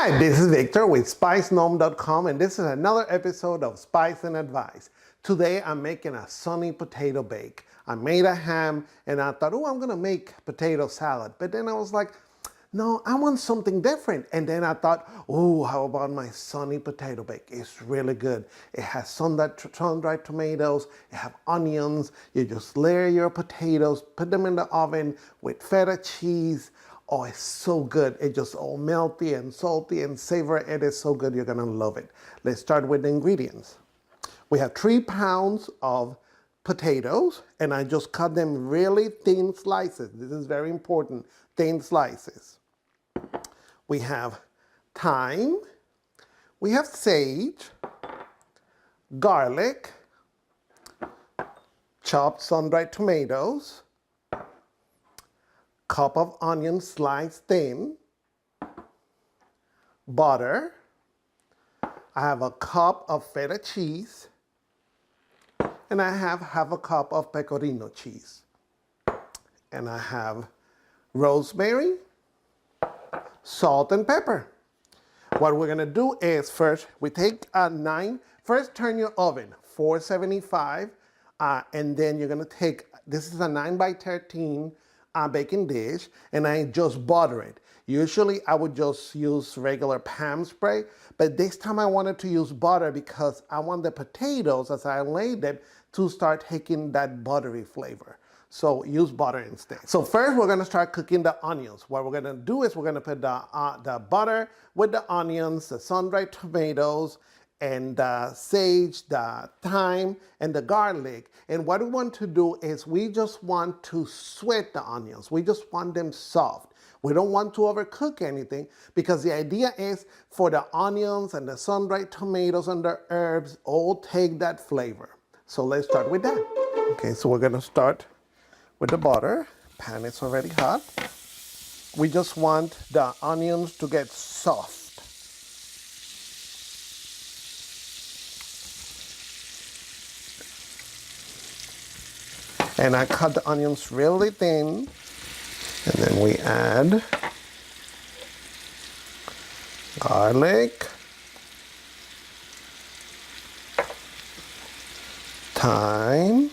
Hi, this is Victor with spiceandadvice.com, and this is another episode of Spice and Advice. Today I'm making a sunny potato bake. I made a ham and I thought, oh, I'm gonna make potato salad. But then I was like, no, I want something different. And then I thought, oh, how about my sunny potato bake? It's really good. It has sun-dried tomatoes, it has onions. You just layer your potatoes, put them in the oven with feta cheese. Oh, it's so good. It's just all melty and salty and savory. It is so good. You're gonna love it. Let's start with the ingredients. We have 3 pounds of potatoes, and I just cut them really thin slices. This is very important, thin slices. We have thyme, we have sage, garlic, chopped sun-dried tomatoes, cup of onions sliced thin, butter, I have a cup of feta cheese, and I have half a cup of pecorino cheese. And I have rosemary, salt and pepper. What we're gonna do is first, we take first turn your oven, 475, and then you're gonna take, this is a 9x13 baking dish, and I just butter it. Usually I would just use regular Pam spray, but this time I wanted to use butter because I want the potatoes, as I laid them, to start taking that buttery flavor. So use butter instead. So first we're gonna start cooking the onions. What we're gonna do is we're gonna put the butter with the onions, the sun-dried tomatoes, and the sage, the thyme, and the garlic. And what we want to do is we just want to sweat the onions. We just want them soft. We don't want to overcook anything because the idea is for the onions and the sun-dried tomatoes and the herbs all take that flavor. So let's start with that. Okay, so we're gonna start with the butter. Pan is already hot. We just want the onions to get soft. And I cut the onions really thin, and then we add garlic, thyme,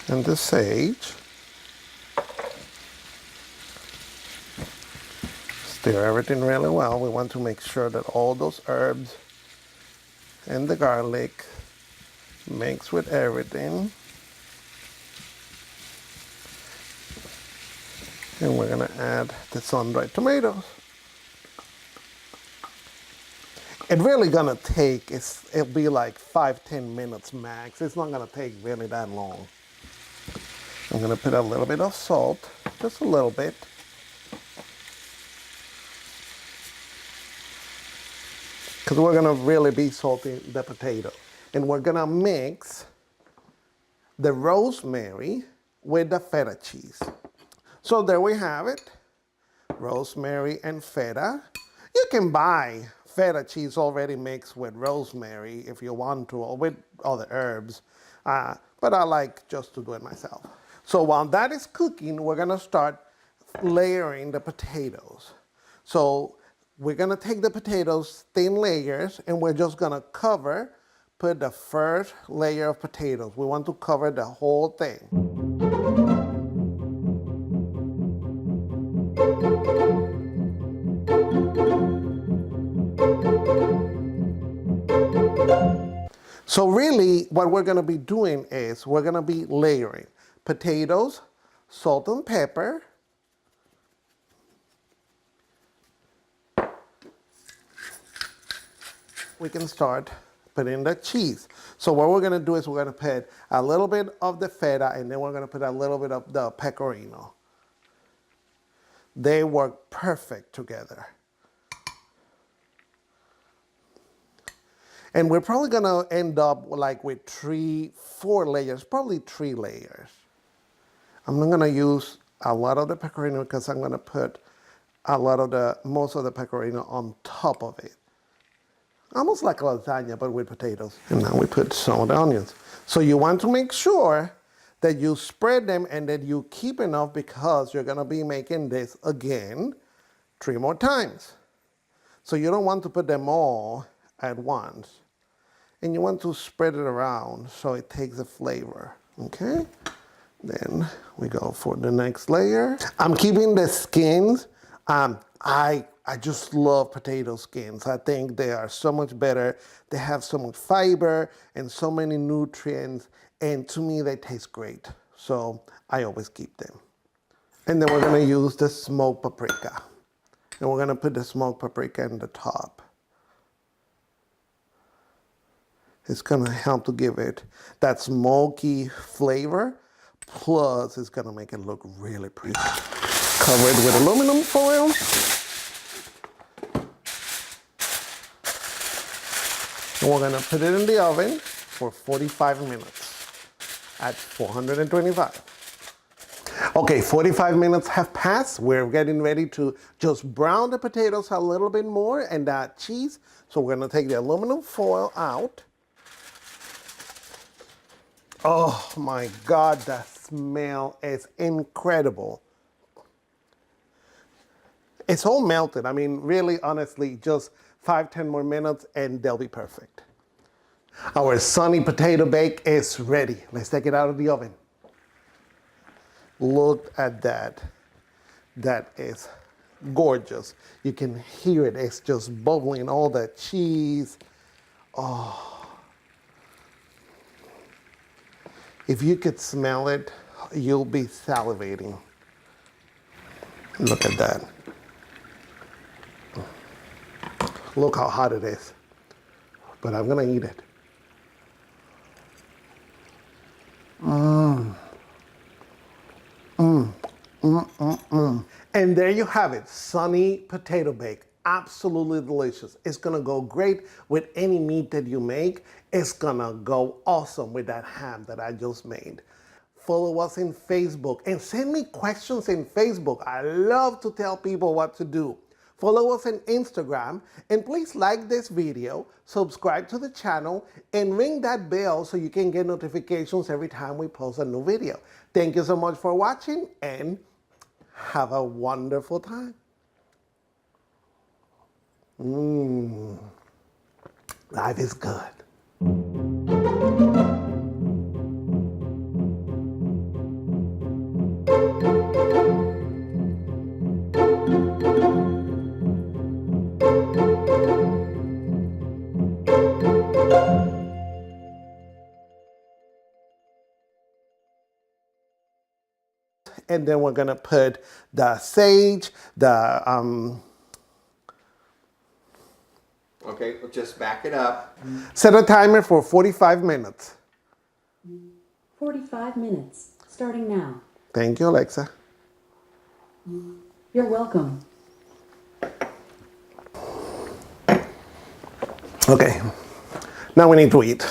and the sage. Stir everything really well. We want to make sure that all those herbs and the garlic mix with everything. And we're gonna add the sun-dried tomatoes. It's really gonna take, it'll be like 5-10 minutes max. It's not gonna take really that long. I'm gonna put a little bit of salt, just a little bit. Because we're gonna really be salting the potato. And we're gonna mix the rosemary with the feta cheese. So there we have it, rosemary and feta. You can buy feta cheese already mixed with rosemary if you want to, or with other herbs, but I like just to do it myself. So while that is cooking, we're gonna start layering the potatoes. So we're gonna take the potatoes, thin layers, and we're just gonna put the first layer of potatoes. We want to cover the whole thing. So really, what we're gonna be doing is we're gonna be layering potatoes, salt and pepper, we can start putting the cheese. So what we're gonna do is we're gonna put a little bit of the feta, and then we're gonna put a little bit of the pecorino. They work perfect together. And we're probably gonna end up like with 3-4 layers, probably 3 layers. I'm not gonna use a lot of the pecorino because I'm gonna put most of the pecorino on top of it. Almost like lasagna, but with potatoes. And now we put some of the onions. So you want to make sure that you spread them and that you keep enough because you're gonna be making this again 3 more times. So you don't want to put them all at once. And you want to spread it around so it takes the flavor, okay? Then we go for the next layer. I'm keeping the skins. I just love potato skins. I think they are so much better. They have so much fiber and so many nutrients. And to me, they taste great. So I always keep them. And then we're gonna use the smoked paprika. And we're gonna put the smoked paprika in the top. It's gonna help to give it that smoky flavor. Plus, it's gonna make it look really pretty. Cover it with aluminum foil. And we're gonna put it in the oven for 45 minutes at 425. Okay, 45 minutes have passed. We're getting ready to just brown the potatoes a little bit more and that cheese. So we're gonna take the aluminum foil out. Oh my God, the smell is incredible. It's all melted. I mean, really, honestly, just 5-10 more minutes and they'll be perfect. Our sunny potato bake is ready. Let's take it out of the oven. Look at that. That is gorgeous. You can hear it. It's just bubbling, all that cheese. Oh. If you could smell it, you'll be salivating. Look at that. Look how hot it is. But I'm gonna eat it. And there you have it, sunny potato bake. Absolutely delicious. It's gonna go great with any meat that you make. It's gonna go awesome with that ham that I just made. Follow us in Facebook and send me questions in Facebook. I love to tell people what to do. Follow us on Instagram and please like this video, subscribe to the channel and ring that bell so you can get notifications every time we post a new video. Thank you so much for watching and have a wonderful time. Life is good. And then we're gonna put the sage, Okay, we'll just back it up. set a timer for 45 minutes. 45 minutes, starting now. Thank you, Alexa. You're welcome. Okay, now we need to eat.